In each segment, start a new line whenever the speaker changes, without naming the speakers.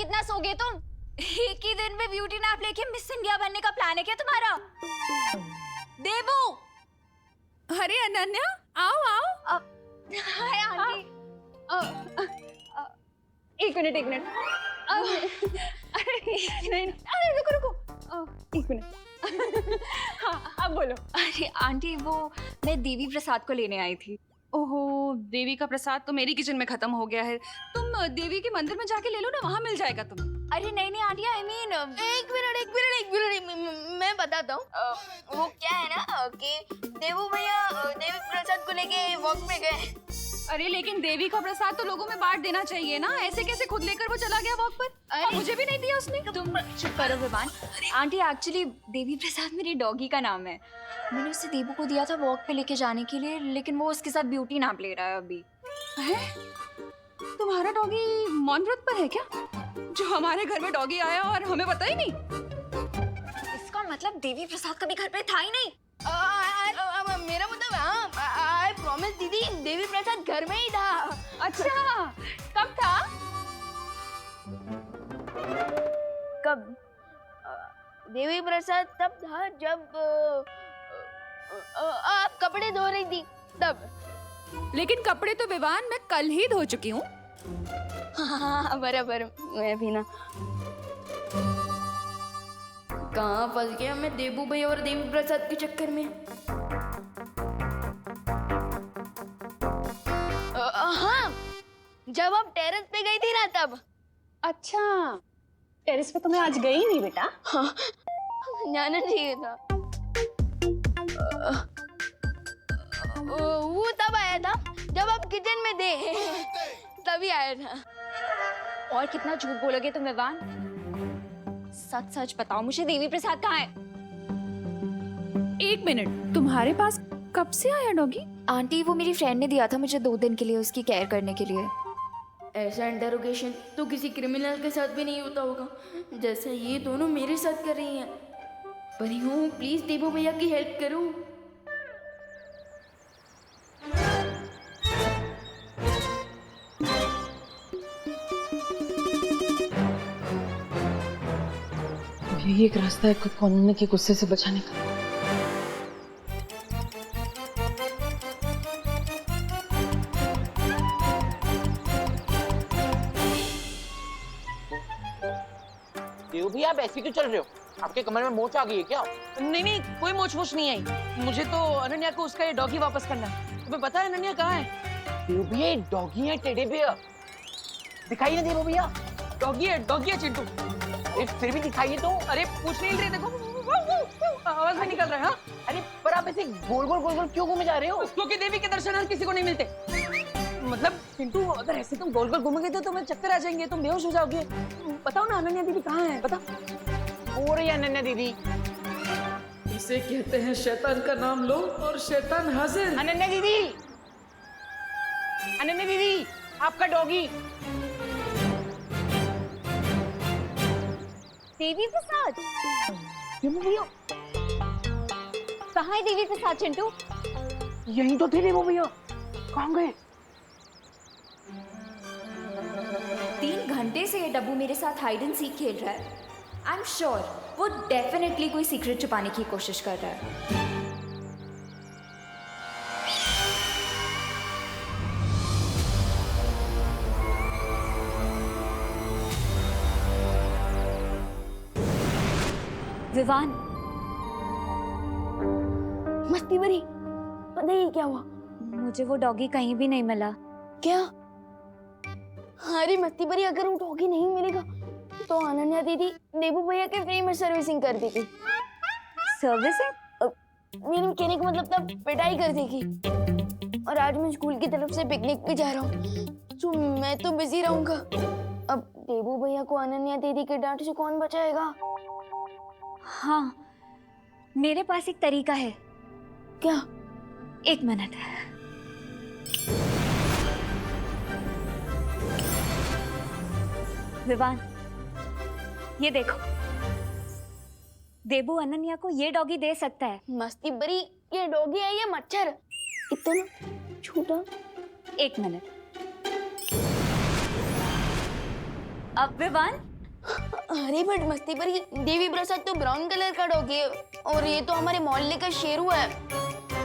कितना सोगे तुम? एक ही दिन में ब्यूटी नैप लेके मिस इंडिया बनने का प्लान है क्या तुम्हारा? देवू!
अरे अनन्या, आओ आओ।
Hi aunty.
एक मिनट। नहीं, अरे रुको। एक मिनट। हाँ, अब बोलो।
अरे आंटी, वो मैं देवी प्रसाद को लेने आई थी।
ओहो, देवी का प्रसाद तो मेरी किचन में खत्म हो गया है। तुम देवी के मंदिर में जाके ले लो ना, वहाँ मिल जाएगा तुम्हें।
अरे नहीं आंटी, आई मीन
एक मिनट मैं बताता हूँ। वो क्या है ना कि देवू भैया देवी प्रसाद को लेके वॉक पे गए।
अरे लेकिन देवी का प्रसाद तो लोगों में बांट देना चाहिए ना, ऐसे कैसे खुद लेकर वो चला गया वॉक पर? और मुझे भी नहीं दिया उसने।
तुम चुप करो विवान। आंटी, एक्चुअली देवी प्रसाद मेरी डॉगी का नाम है। मैंने उसे देवू को दिया था वॉक पे लेके जाने के लिए, लेकिन वो उसके साथ ब्यूटी नैप ले रहा है अभी।
है? तुम्हारा डॉगी मौन व्रत पर है क्या? जो हमारे घर में डॉगी आया और हमें पता ही नहीं।
इसका मतलब देवी प्रसाद कभी घर पे था ही नहीं।
मेरा मतलब आई प्रॉमिस दीदी, देवी प्रसाद घर में ही था।
अच्छा, कब था?
कब? देवी प्रसाद तब था जब आप कपड़े धो रही थी तब।
लेकिन कपड़े तो विवान मैं कल ही धो चुकी हूँ।
हाँ बराबर, मैं भी ना। कहाँ फंस गया मैं देवू भैया और देवी प्रसाद के चक्कर में। हाँ, जब आप टेरेस पे गई थी ना तब।
अच्छा, टेरेस पे तो मैं आज गई नहीं बेटा।
हाँ, जाना चाहिए था। वो तब आया था जब आप किचन में थे, तभी आया था।
और कितना झूठ बोलोगे तुम विवान? सच सच बताओ मुझे, देवी प्रसाद कहाँ है?
एक मिनट, तुम्हारे पास कब से आया डॉगी?
आंटी, वो मेरी फ्रेंड ने दिया था मुझे 2 दिन के लिए उसकी केयर करने के लिए।
ऐसा इंटरोगेशन तो किसी क्रिमिनल के साथ भी नहीं होता होगा जैसा ये दोनों मेरे साथ कर रही हैं। पर यूं प्लीज देवू भैया की हेल्प करो।
यही एक रास्ता है खुद को अनन्या के गुस्से से बचाने का।
देव भैया, आप ऐसे क्यों चल रहे हो? आपके कमर में मोच आ गई है क्या?
नहीं, कोई मोच नहीं आई। मुझे तो अनन्या को उसका ये डॉगी वापस करना है। तुम्हें पता है अनन्या कहाँ है?
देव भैया, ये डॉगी है टेडी बियर। दिखाइए ना देव भैया।
डॉगी है चिंटू।
फिर भी दिखाइए तो।
अरे पूछ नहीं रहे, देखो आवाज में निकल रहा है। हाँ?
अरे पर आप ऐसे गोल गोल क्यों घूमे जा रहे हो?
क्योंकि देवी के दर्शन हर किसी को नहीं मिलते। मतलब चिंटू, अगर ऐसे तुम गोल घूमोगे तो तुम्हें चक्कर आ जाएंगे, तुम बेहोश हो जाओगे। बताओ ना अनन्या दीदी कहाँ है, बताओ।
हो रही है अनन्या दीदी।
इसे कहते हैं शैतान का नाम लो और शैतान हाजिर।
अनन्या दीदी, आपका डॉगी।
देवी प्रसाद भैया कहाँ है? देवी प्रसाद चिंटू
यहीं तो थे देव भैया, कहाँ गए?
3 घंटे से ये डब्बू मेरे साथ हाइड एंड सीक खेल रहा है। आई एम श्योर वो डेफिनेटली कोई सीक्रेट छुपाने की कोशिश कर रहा है। विवान,
मस्ती भरी, पता ही क्या हुआ?
मुझे वो डॉगी कहीं भी नहीं मिला।
क्या? अरे मस्ती भरी, अगर वो डॉगी नहीं मिलेगा तो अनन्या दीदी देवू भैया के फ्री में सर्विसिंग कर देगी।
सर्विसिंग?
मेरे कहने का मतलब तब पिटाई कर देगी। और आज मैं स्कूल की तरफ से पिकनिक पे जा रहा हूँ, तो मैं तो बिजी रहूंगा। अब देवू भैया को अनन्या दीदी के डांट से कौन बचाएगा?
हाँ, मेरे पास एक तरीका है।
क्या?
1 मिनट। विवान, ये देखो, देबू अनन्या को ये डॉगी दे सकता है।
मस्ती भरी, ये डॉगी है ये मच्छर? इतना छोटा।
1 मिनट। अब विवान,
अरे बट मस्ती पर देवी प्रसाद तो ब्राउन कलर का डॉगी है और ये तो हमारे मोहल्ले का शेरू है।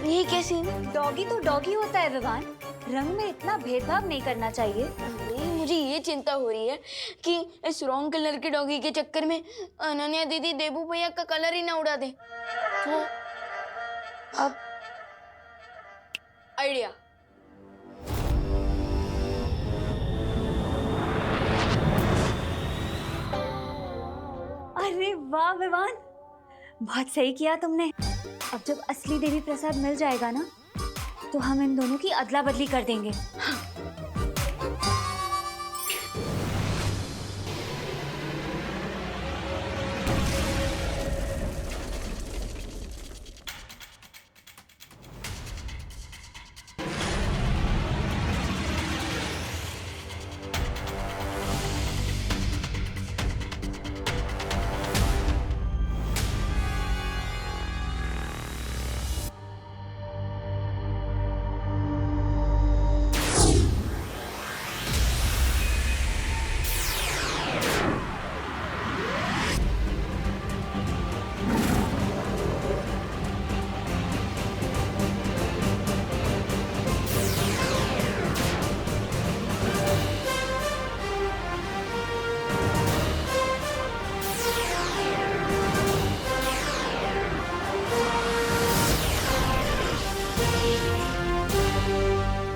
ये कैसी?
डॉगी तो डॉगी होता है विवान, रंग में इतना भेदभाव नहीं करना चाहिए।
अरे मुझे ये चिंता हो रही है कि इस रॉन्ग कलर के डॉगी के चक्कर में अनन्या दीदी देबू भैया का कलर ही ना उड़ा दे। तो अब आइडिया।
अरे वाह विवान, बहुत सही किया तुमने। अब जब असली देवी प्रसाद मिल जाएगा ना, तो हम इन दोनों की अदला बदली कर देंगे।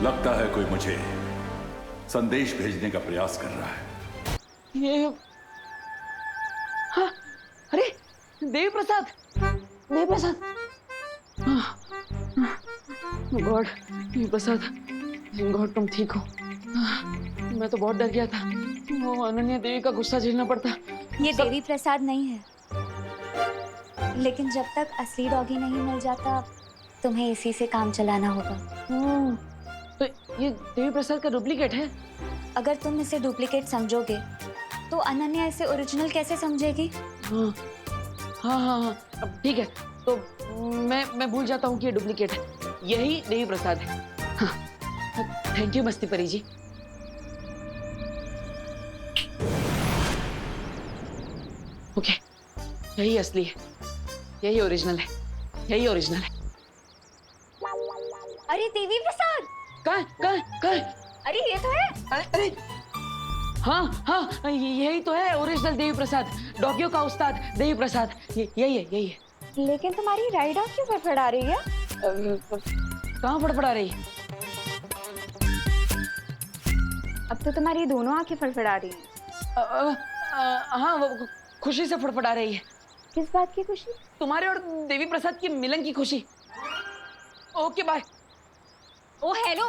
लगता है कोई मुझे संदेश भेजने का प्रयास कर रहा है।
ये हाँ, अरे देवी प्रसाद, देवी प्रसाद। गॉड, देवी प्रसाद, गॉड तुम ठीक हो। मैं तो बहुत डर गया था, वो अनन्या देवी का गुस्सा झेलना पड़ता।
ये देवी प्रसाद नहीं है, लेकिन जब तक असली डॉगी नहीं मिल जाता, तुम्हें इसी से काम चलाना होगा।
तो ये देवी प्रसाद का डुप्लीकेट है?
अगर तुम इसे डुप्लीकेट समझोगे, तो अनन्या इसे ओरिजिनल कैसे समझेगी?
हाँ हाँ हाँ हाँ, अब ठीक है। तो मैं भूल जाता हूँ कि ये डुप्लीकेट है। यही देवी प्रसाद है। हाँ, थैंक यू मस्ती परी जी। ओके, यही असली है, यही ओरिजिनल है, यही ओरिजिनल है।
अरे देवी प्रसाद,
कहाँ?
अरे ये तो है।
अरे हाँ हाँ, यही तो है ओरिजिनल देवी प्रसाद, डॉगियों का उस्ताद देवी प्रसाद। यही है।
लेकिन तुम्हारी राइड आउट क्यों फड़फड़ा रही है?
कहाँ फड़फड़ा रही है?
अब तो तुम्हारी दोनों आंखें फड़फड़ा रही हैं।
हाँ, वो खुशी से फड़फड़ा रही है।
किस बात की खुशी?
तुम्हारे और देवी प्रसाद के मिलन की खुशी। Okay bye.
Oh hello,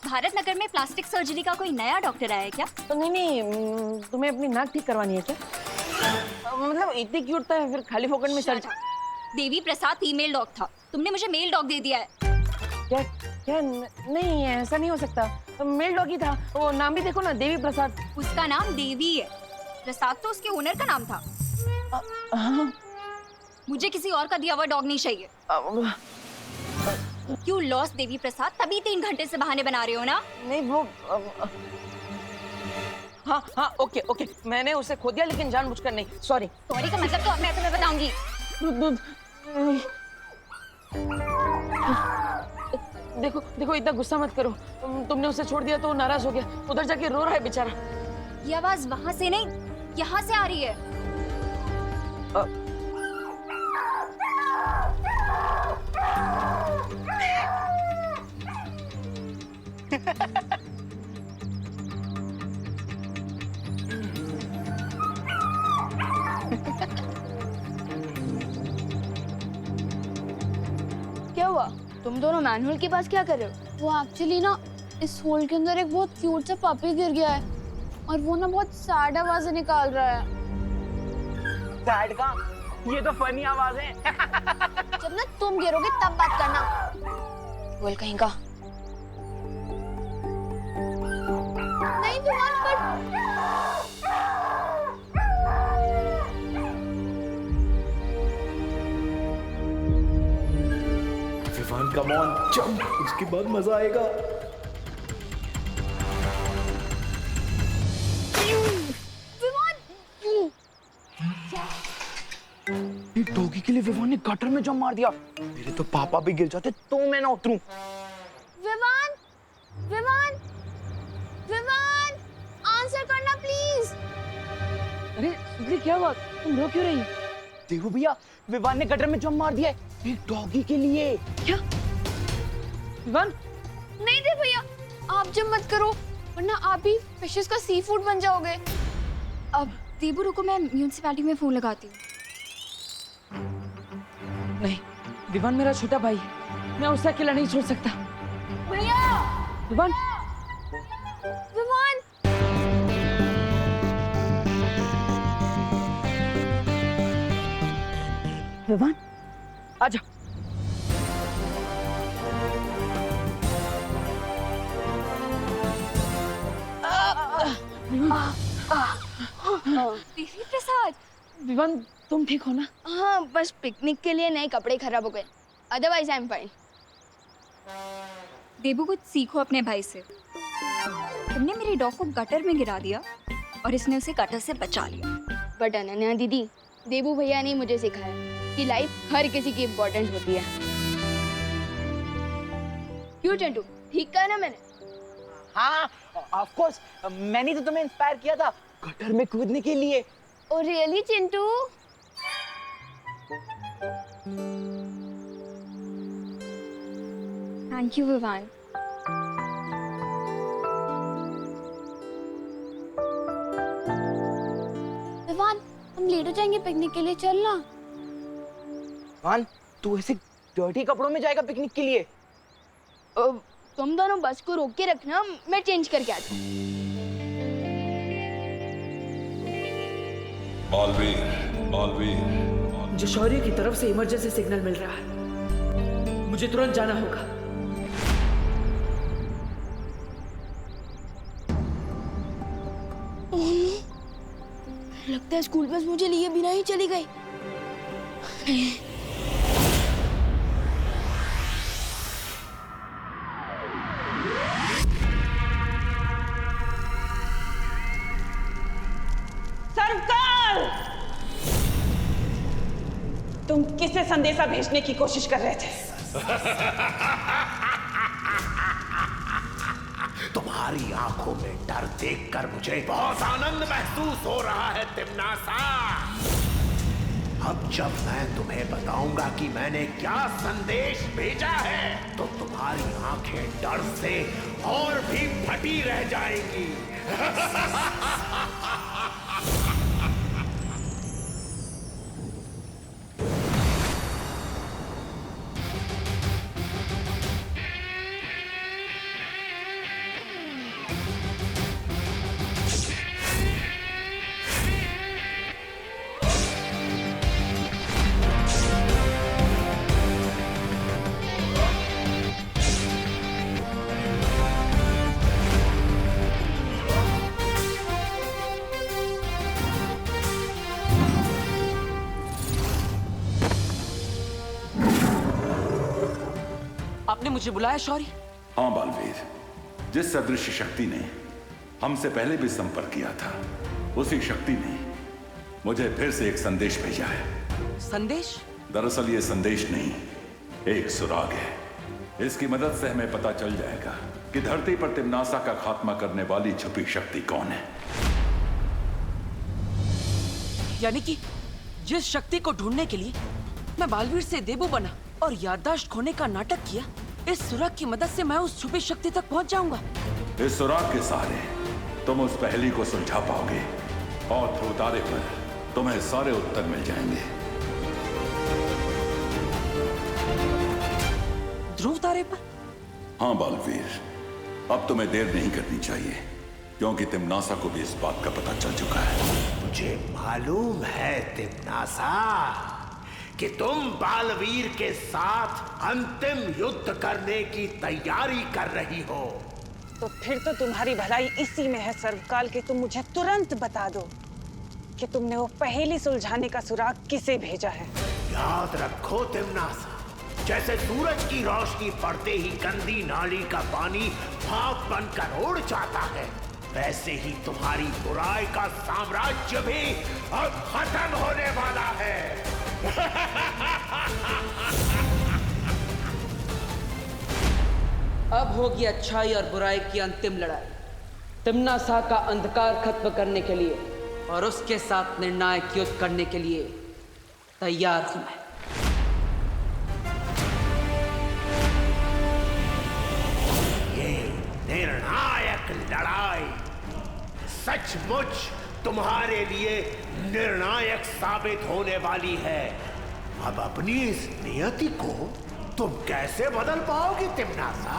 Bharat Nagar में प्लास्टिक सर्जरी का कोई नया डॉक्टर आया है क्या?
तो नहीं, तुम्हें अपनी नाक ठीक करवानी है क्या? मतलब इतनी क्यूट था, फिर खाली फोकट में surgery?
Devi Prasad female dog था, तुमने मुझे मेल डॉग दे दिया है।
क्या नहीं, ऐसा नहीं हो सकता। मेल डॉगी था, वो नाम भी देखो ना, देवी प्रसाद।
उसका नाम देवी है, प्रसाद तो उसके ओनर का नाम था।
हाँ।
मुझे किसी और का दिया हुआ डॉग नहीं चाहिए। क्यों लॉस देवी प्रसाद, तभी 3 घंटे से बहाने बना रहे हो ना?
नहीं वो हाँ ओके, मैंने उसे खो दिया, लेकिन जानबूझकर नहीं। सॉरी
का मतलब तो मैं तुम्हें बताऊंगी।
देखो इतना गुस्सा मत करो। तुमने उसे छोड़ दिया तो वो नाराज हो गया, उधर जाके रो रहा है बेचारा।
ये आवाज वहां से नहीं, यहाँ से आ रही है।
क्या हुआ? तुम दोनों मैनुअल के पास क्या कर रहे हो?
वो एक्चुअली ना इस होल के अंदर एक बहुत क्यूट सा पपी गिर गया है और वो ना बहुत सैड आवाजें निकाल रहा है।
सैड का? ये तो फनी आवाज है।
जब ना तुम गिरोगे तब बात करना।
बोल कहीं का।
नहीं विवान, पर
विवान कम ऑन, जंप, उसके बाद मजा आएगा। डॉगी के लिए विवान ने गटर में जंप मार दिया। मेरे तो पापा भी गिर जाते तो मैं ना उतरूं।
विवान, विवान, विवान, आंसर करना प्लीज।
अरे सुधरी, क्या बात, तुम रो क्यों रही?
देखो भैया, विवान ने गटर में जंप मार दिया है एक डॉगी के लिए।
क्या विवान?
नहीं दे भैया, आप जब मत करो वरना आप भी फिशेस का सी फूड बन जाओगे।
अब देबू रुको, मैं म्यूनिसिपैलिटी में फोन लगाती हूँ।
नहीं, विवान मेरा छोटा भाई है, मैं उसे अकेला नहीं छोड़ सकता।
भैया,
विवान,
विवान,
विवान, आजा।
देवी प्रसाद,
विवान, तुम ठीक हो ना?
हाँ, बस पिकनिक के लिए नए कपड़े खराब हो गए, अदरवाइज आई एम फाइन।
देबू कुछ सीखो अपने भाई से। तुमने मेरे डॉग को गटर में गिरा दिया और इसने उसे गटर से बचा लिया।
बट अनन्या दीदी, देबू भैया ने मुझे सिखाया कि लाइफ हर किसी की इम्पोर्टेंट होती है। क्यों चंटू, ठीक कहा ना मैंने?
हाँ, ऑफ कोर्स, मैंने तो तुम्हें इंस्पायर किया था गटर में कूदने के लिए।
Oh really Chintu?
Thank you Vivaan.
Vivaan, हम लेट हो जाएंगे पिकनिक के लिए, चलना।
विवान, तू ऐसे डर्टी कपड़ों में जाएगा पिकनिक के लिए?
तुम दोनों बस को रोक के रखना, मैं चेंज करके आता हूँ।
बालवीर, बालवीर,
मुझे शौर्य की तरफ से इमरजेंसी सिग्नल मिल रहा है, मुझे तुरंत जाना होगा।
लगता है स्कूल बस मुझे लिए बिना ही चली गई।
सरकार, तुम किसे संदेशा भेजने की कोशिश कर रहे थे?
तुम्हारी आंखों में डर देखकर मुझे बहुत आनंद महसूस हो रहा है तिम्नासा। अब जब मैं तुम्हें बताऊंगा कि मैंने क्या संदेश भेजा है, तो तुम्हारी आंखें डर से और भी फटी रह जाएंगी।
आपने मुझे बुलाया शौर्य?
हाँ बालवीर, जिस सदृश शक्ति ने हमसे पहले भी संपर्क किया था, उसी शक्ति ने मुझे फिर से एक संदेश भेजा है।
संदेश?
दरअसल ये संदेश नहीं, एक सुराग है। इसकी मदद से हमें पता चल जाएगा कि धरती पर तिम्नासा का खात्मा करने वाली छुपी शक्ति कौन है।
यानी कि जिस शक्ति को ढूंढने के लिए मैं बालवीर से देबू बना और याददाश्त खोने का नाटक किया, इस सुराग की मदद से मैं उस छुपी शक्ति तक पहुंच जाऊंगा।
इस सुराग के सहारे तुम उस पहेली को सुलझा पाओगे और ध्रुव तारे पर तुम्हें सारे उत्तर मिल जाएंगे।
ध्रुव तारे पर?
हाँ बालवीर, अब तुम्हें देर नहीं करनी चाहिए, क्योंकि तिम्नासा को भी इस बात का पता चल चुका है।
मुझे मालूम है तिम्नासा कि तुम बालवीर के साथ अंतिम युद्ध करने की तैयारी कर रही हो।
तो फिर तो तुम्हारी भलाई इसी में है सर्वकाल कि तुम मुझे तुरंत बता दो कि तुमने वो पहेली सुलझाने का सुराग किसे भेजा है।
याद रखो तिम्नासा, जैसे सूरज की रोशनी पड़ते ही गंदी नाली का पानी भाप बनकर उड़ जाता है, वैसे ही तुम्हारी बुराई का साम्राज्य भी अब खत्म होने वाला है।
अब होगी अच्छाई और बुराई की अंतिम लड़ाई। तिम्नासा का अंधकार खत्म करने के लिए और उसके साथ निर्णायक युद्ध करने के लिए तैयार हूं मैं।
ये निर्णायक लड़ाई सचमुच तुम्हारे लिए निर्णायक साबित होने वाली है। अब अपनी इस नियति को तुम कैसे बदल पाओगी तिम्नासा?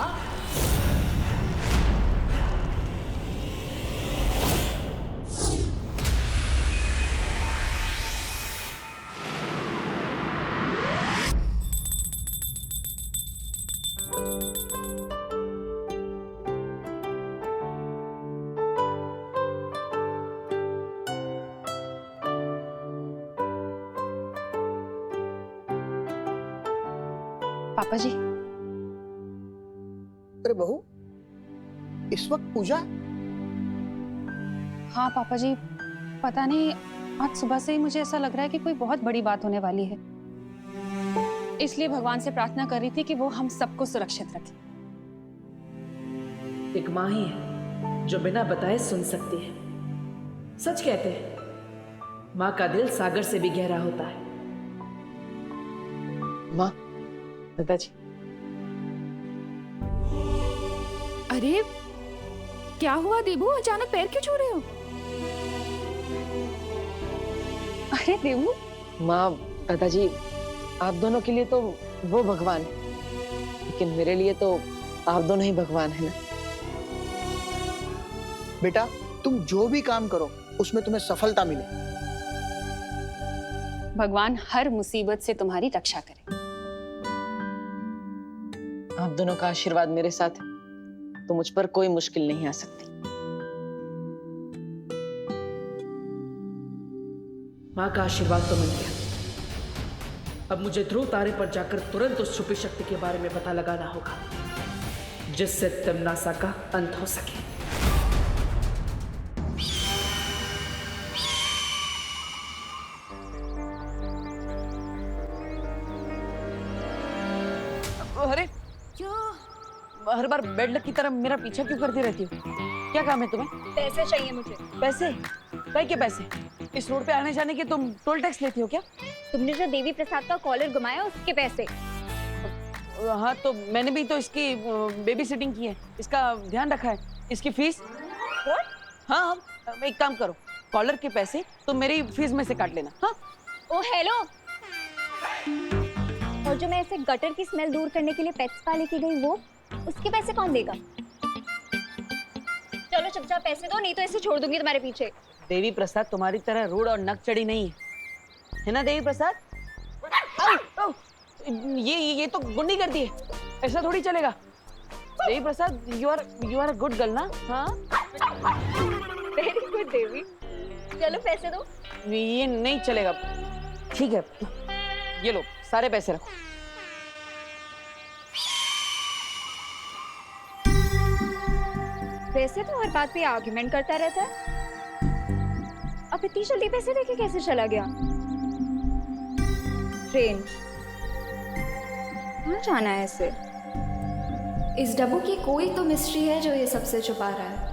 पापा जी,
अरे बहू, इस वक्त पूजा?
हाँ पापा जी, पता नहीं आज सुबह से ही मुझे ऐसा लग रहा है कि कोई बहुत बड़ी बात होने वाली है। इसलिए भगवान से प्रार्थना कर रही थी कि वो हम सबको सुरक्षित रखे।
एक माँ ही है जो बिना बताए सुन सकती है। सच कहते हैं, माँ का दिल सागर से भी गहरा होता है।
माँ, दादाजी।
अरे क्या हुआ देबू, अचानक पैर क्यों छू रहे हो? अरे देबू।
माँ, दादाजी, आप दोनों के लिए तो वो भगवान है, लेकिन मेरे लिए तो आप दोनों ही भगवान है ना।
बेटा, तुम जो भी काम करो उसमें तुम्हें सफलता मिले।
भगवान हर मुसीबत से तुम्हारी रक्षा करे।
आप दोनों का आशीर्वाद मेरे साथ है तो मुझ पर कोई मुश्किल नहीं आ सकती।
माँ का आशीर्वाद तो मिल गया। अब मुझे ध्रुव तारे पर जाकर तुरंत उस छुपी शक्ति के बारे में पता लगाना होगा, जिससे तिम्नासा का अंत हो सके।
अरे हर बार बेड की तरह मेरा पीछा क्यों करती रहती हो? क्या काम है तुम्हें?
पैसे चाहिए मुझे।
पैसे? काय के पैसे? इस रोड पे आने जाने के तुम टोल टैक्स लेती हो क्या?
तुमने जो देवी प्रसाद का कॉलर घुमाया उसके पैसे।
हाँ, तो मैंने भी तो इसकी बेबी सिटिंग की है, इसका ध्यान रखा है। इसकी फीस? हाँ, एक काम करो, कॉलर के पैसे तुम मेरी फीस में से काट लेना। हाँ?
ओ हेलो, और जो मैं ऐसे गटर की स्मेल दूर करने के लिए पेट स्पा लेके गई, वो उसके पैसे कौन देगा? चलो चुपचाप पैसे दो, नहीं तो ऐसे छोड़ दूंगी तुम्हारे पीछे।
देवी प्रसाद तुम्हारी तरह रूड और नक चढ़ी नहीं है ना देवी प्रसाद? ये तो गुंडी करती है, ऐसा थोड़ी चलेगा। Devi Prasad, you are a good girl ना? हाँ,
वेरी गुड देवी। चलो पैसे दो।
ये नहीं चलेगा। ठीक है, ये लो, सारे पैसे रखो।
वैसे तो हर बात पे आर्गुमेंट करता रहता है, अब इतनी जल्दी पैसे देके कैसे चला गया? ट्रेन कहाँ जाना है इसे? इस डब्बू की कोई तो मिस्ट्री है जो ये सबसे छुपा रहा है।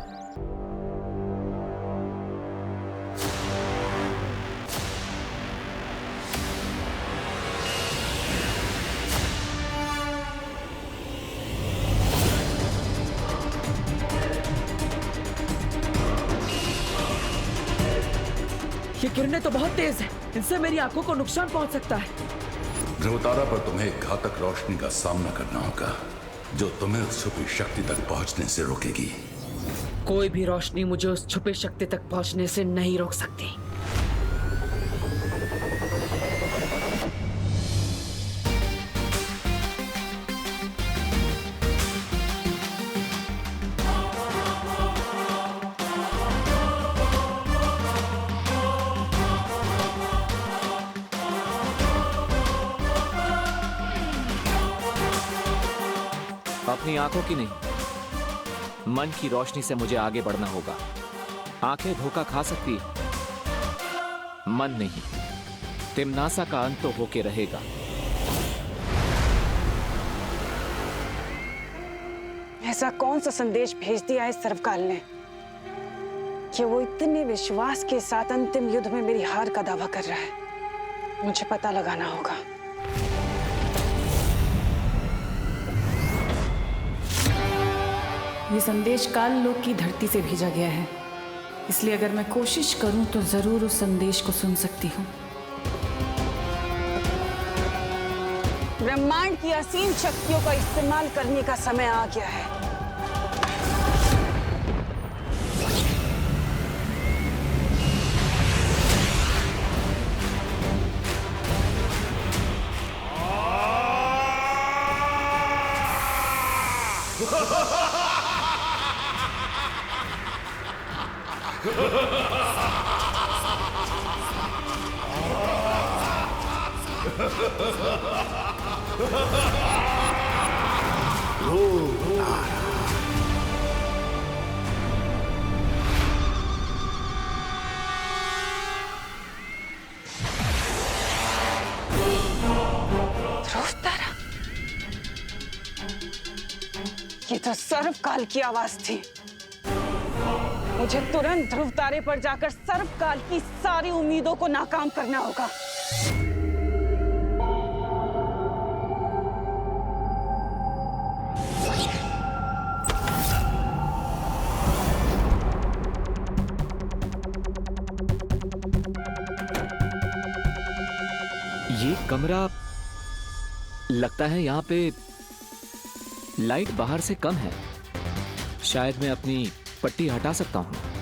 ये किरणें तो बहुत तेज है, इनसे मेरी आंखों को नुकसान पहुंच सकता है।
ध्रुवतारा पर तुम्हें एक घातक रोशनी का सामना करना होगा, जो तुम्हें उस छुपी शक्ति तक पहुंचने से रोकेगी।
कोई भी रोशनी मुझे उस छुपी शक्ति तक पहुंचने से नहीं रोक सकती।
अपनी आंखों की नहीं, मन की रोशनी से मुझे आगे बढ़ना होगा। आंखें धोखा खा सकती, मन नहीं। तिमनासा का अंत तो होके रहेगा।
ऐसा कौन सा संदेश भेज दिया है सर्वकाल ने कि वो इतने विश्वास के साथ अंतिम युद्ध में मेरी हार का दावा कर रहा है? मुझे पता लगाना होगा।
ये संदेश काल लोक की धरती से भेजा गया है, इसलिए अगर मैं कोशिश करूं तो जरूर उस संदेश को सुन सकती हूँ।
ब्रह्मांड की असीम शक्तियों का इस्तेमाल करने का समय आ गया है। ये तो सर्वकाल की आवाज थी। मुझे तुरंत ध्रुव तारे पर जाकर सर्वकाल की सारी उम्मीदों को नाकाम करना होगा।
ये कमरा लगता है यहाँ पे लाइट बाहर से कम है। शायद मैं अपनी पट्टी हटा सकता हूँ।